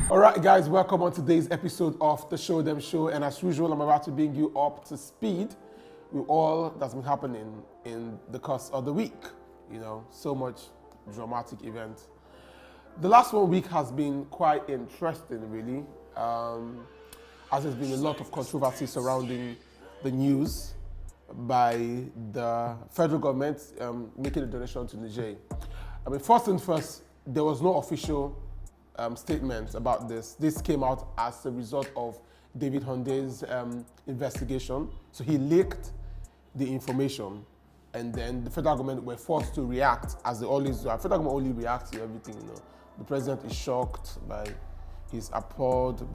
All right, guys, welcome on today's episode of the Showdem Show. And as usual, I'm about to bring you up to speed with all that's been happening in the course of the week. You know, so much dramatic event. The last 1 week has been quite interesting, really, as there's been a lot of controversy surrounding the news by the federal government making a donation to Niger. I mean, first and first, there was no official statements about this. This came out as a result of David Honde's investigation. So he leaked the information, and then the federal government were forced to react, as they always do. The federal government only reacts to everything. You know, the president is shocked, he's appalled,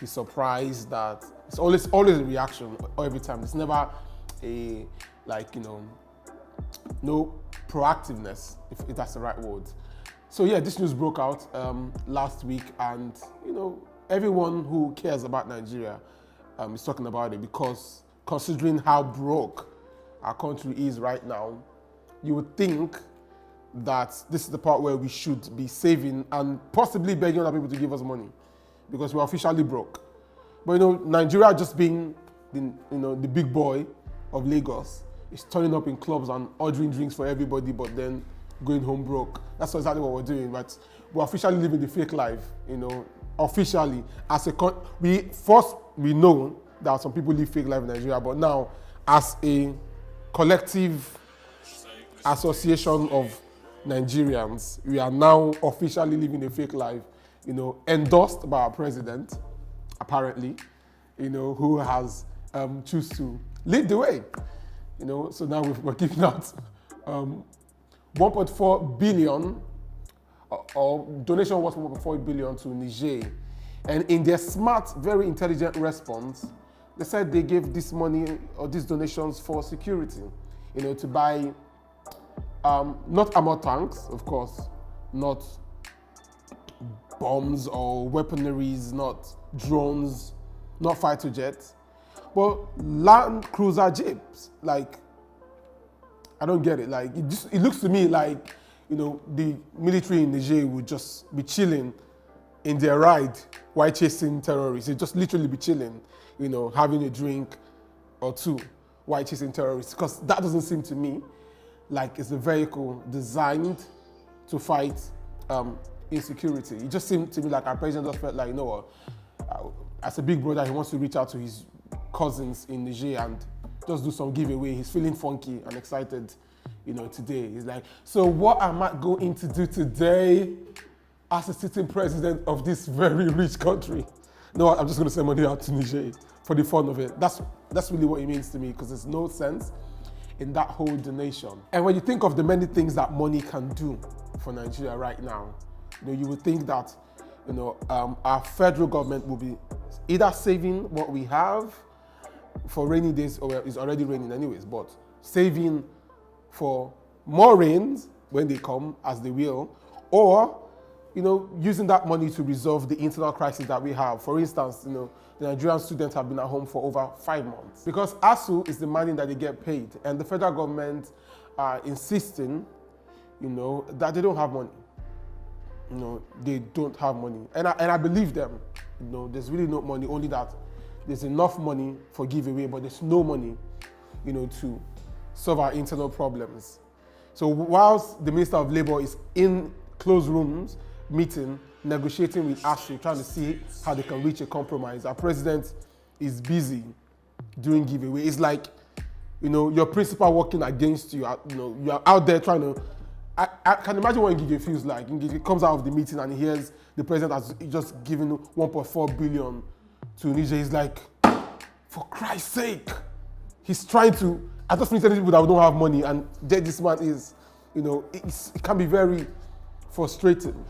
he's surprised. That it's always a reaction every time. It's never a no proactiveness, if that's the right word. So yeah, this news broke out last week, and everyone who cares about Nigeria is talking about it, because considering how broke our country is right now, you would think that this is the part where we should be saving and possibly begging other people to give us money, because we're officially broke. But Nigeria, just being the big boy of Lagos, is turning up in clubs and ordering drinks for everybody, but then going home broke. That's exactly what we're doing. But we're officially living the fake life, officially. We know that some people live fake life in Nigeria, but now as a collective association of Nigerians, we are now officially living a fake life, endorsed by our president, apparently, who has choose to lead the way. So now we're giving out 1.4 billion, or donation worth 1.4 billion to Niger. And in their smart, very intelligent response, they said they gave this money or these donations for security, to buy not armor tanks, of course, not bombs or weaponaries, not drones, not fighter jets, but Land Cruiser jeeps. I don't get it. It looks to me like, the military in Niger would just be chilling in their ride while chasing terrorists. They'd just literally be chilling, having a drink or two while chasing terrorists. Because that doesn't seem to me like it's a vehicle designed to fight insecurity. It just seemed to me like our president just felt like, as a big brother, he wants to reach out to his cousins in Niger and just do some giveaway. He's feeling funky and excited, today. He's like, so what am I going to do today as a sitting president of this very rich country? No, I'm just going to send money out to Niger for the fun of it. That's really what it means to me, because there's no sense in that whole donation. And when you think of the many things that money can do for Nigeria right now, you would think that, our federal government will be either saving what we have for rainy days, or it's already raining anyways, but saving for more rains when they come, as they will, or using that money to resolve the internal crisis that we have. For instance, the Nigerian students have been at home for over 5 months, because ASU is demanding that they get paid, and the federal government are insisting, that they don't have money. They don't have money, and I believe them. There's really no money, only that there's enough money for giveaway, but there's no money, to solve our internal problems. So whilst the Minister of Labour is in closed rooms meeting, negotiating with ASU, trying to see how they can reach a compromise, our president is busy doing giveaway. It's like, your principal working against you. You're out there trying to. I can imagine what Ngige feels like. Ngige comes out of the meeting and he hears the president has just given 1.4 billion to Niger. He's like, for Christ's sake, he's trying to. I just need to tell people that we don't have money, and there this man is. It can be very frustrating,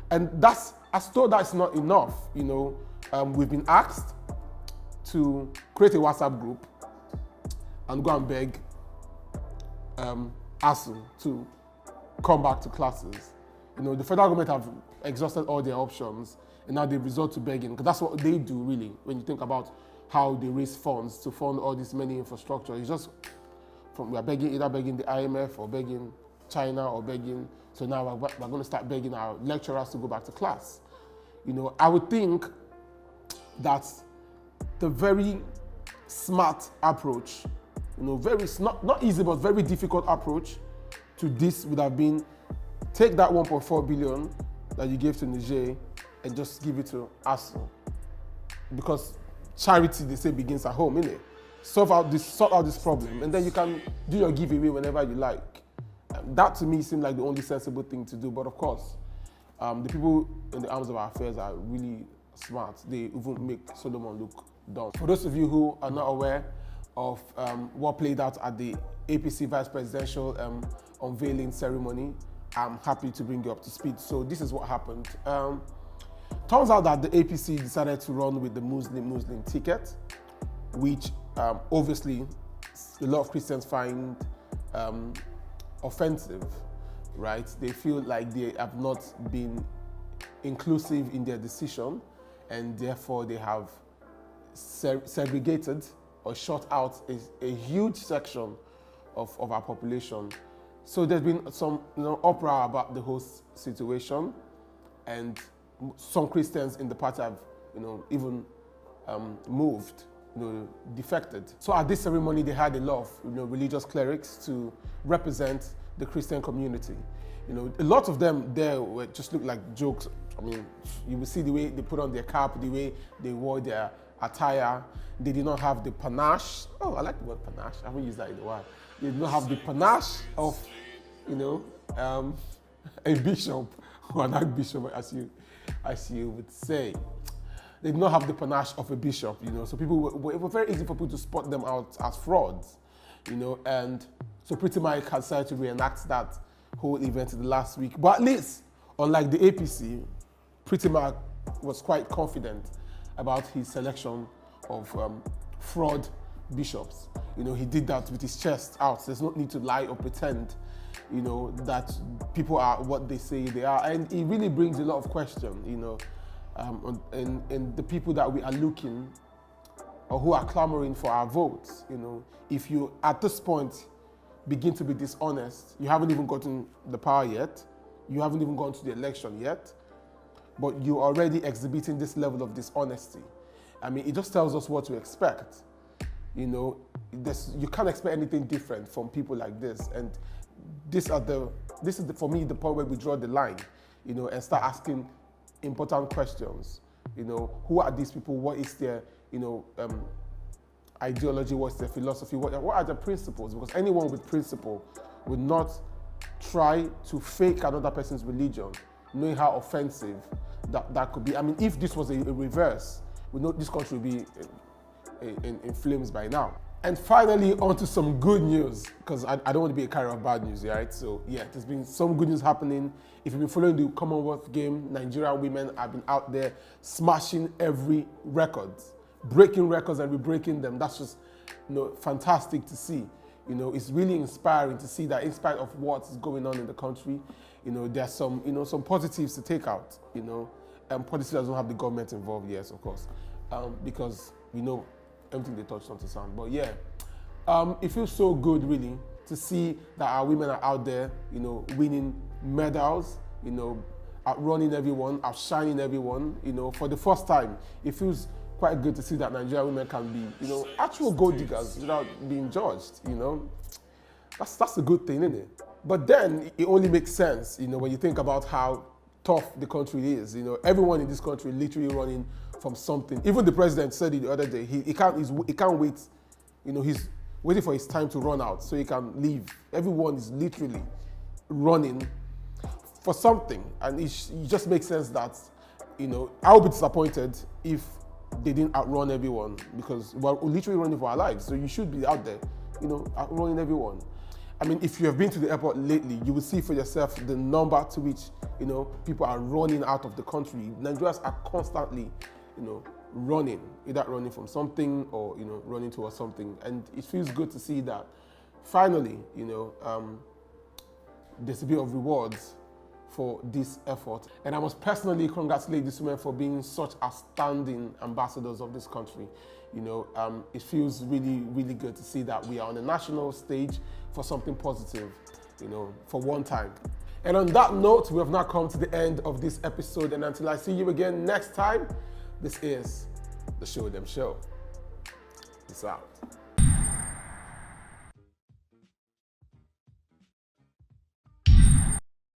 and as though that's not enough. We've been asked to create a WhatsApp group and go and beg ASU to come back to classes. The federal government have exhausted all their options, and now they resort to begging, because that's what they do, really, when you think about how they raise funds to fund all this many infrastructure. It's just we're begging, either begging the IMF or begging China or begging. So now we're going to start begging our lecturers to go back to class. I would think that the very smart approach, not easy, but very difficult approach to this would have been take that 1.4 billion that you gave to Niger and just give it to Arsenal. Because charity, they say, begins at home, innit? Sort out this problem, and then you can do your giveaway whenever you like. That to me seemed like the only sensible thing to do. But of course, the people in the arms of our affairs are really smart. They even make Solomon look dumb. For those of you who are not aware of what played out at the APC vice presidential unveiling ceremony, I'm happy to bring you up to speed. So this is what happened. Turns out that the APC decided to run with the Muslim ticket, which obviously a lot of Christians find offensive, right? They feel like they have not been inclusive in their decision, and therefore they have segregated or shut out a huge section of our population. So there's been some uproar about the whole situation, and some Christians in the party have even moved, defected. So at this ceremony, they had a lot of religious clerics to represent the Christian community. A lot of them there just looked like jokes. I mean, you will see the way they put on their cap, the way they wore their attire. They did not have the panache. Oh, I like the word panache. I haven't used that in a while. They did not have the panache of, a bishop or an archbishop, as you would say. They did not have the panache of a bishop, So it was very easy for people to spot them out as frauds, And so Pretty Mike has decided to reenact that whole event in the last week. But at least, unlike the APC, Pretty Mike was quite confident about his selection of fraud bishops. He did that with his chest out. There's no need to lie or pretend, that people are what they say they are. And it really brings a lot of questions, and the people that we are looking or who are clamoring for our votes. If you, at this point, begin to be dishonest, you haven't even gotten the power yet, you haven't even gone to the election yet, but you're already exhibiting this level of dishonesty. I mean, it just tells us what to expect. You can't expect anything different from people like this. And this is for me the point where we draw the line, and start asking important questions. Who are these people? What is their, ideology? What's their philosophy? What are their principles? Because anyone with principle would not try to fake another person's religion, knowing how offensive that could be. I mean, if this was a reverse, we know this country would be in flames by now. And finally, on to some good news, because I don't want to be a carrier of bad news, right? So yeah, there's been some good news happening. If you've been following the Commonwealth game, Nigerian women have been out there smashing every record, breaking records and re-breaking them. That's just fantastic to see. It's really inspiring to see that in spite of what's going on in the country, there's some positives to take out, and positives don't have the government involved, yes, of course, because everything they touch on to sound. But yeah, it feels so good really to see that our women are out there, winning medals, outrunning everyone, outshining everyone, for the first time. It feels quite good to see that Nigerian women can be, actual gold diggers without being judged, That's a good thing, isn't it? But then it only makes sense, when you think about how tough the country is. Everyone in this country literally running from something. Even the president said it the other day. He can't wait. He's waiting for his time to run out so he can leave. Everyone is literally running for something, and it just makes sense that I would be disappointed if they didn't outrun everyone, because we're literally running for our lives. So you should be out there, outrunning everyone. I mean, if you have been to the airport lately, you will see for yourself the number to which people are running out of the country. Nigerians are constantly running, either running from something or running towards something, and it feels good to see that finally there's a bit of rewards for this effort. And I must personally congratulate these women for being such outstanding ambassadors of this country. It feels really, really good to see that we are on a national stage for something positive, for one time. And on that note, we have now come to the end of this episode. And until I see you again next time, this is the Showdem Show. Peace out.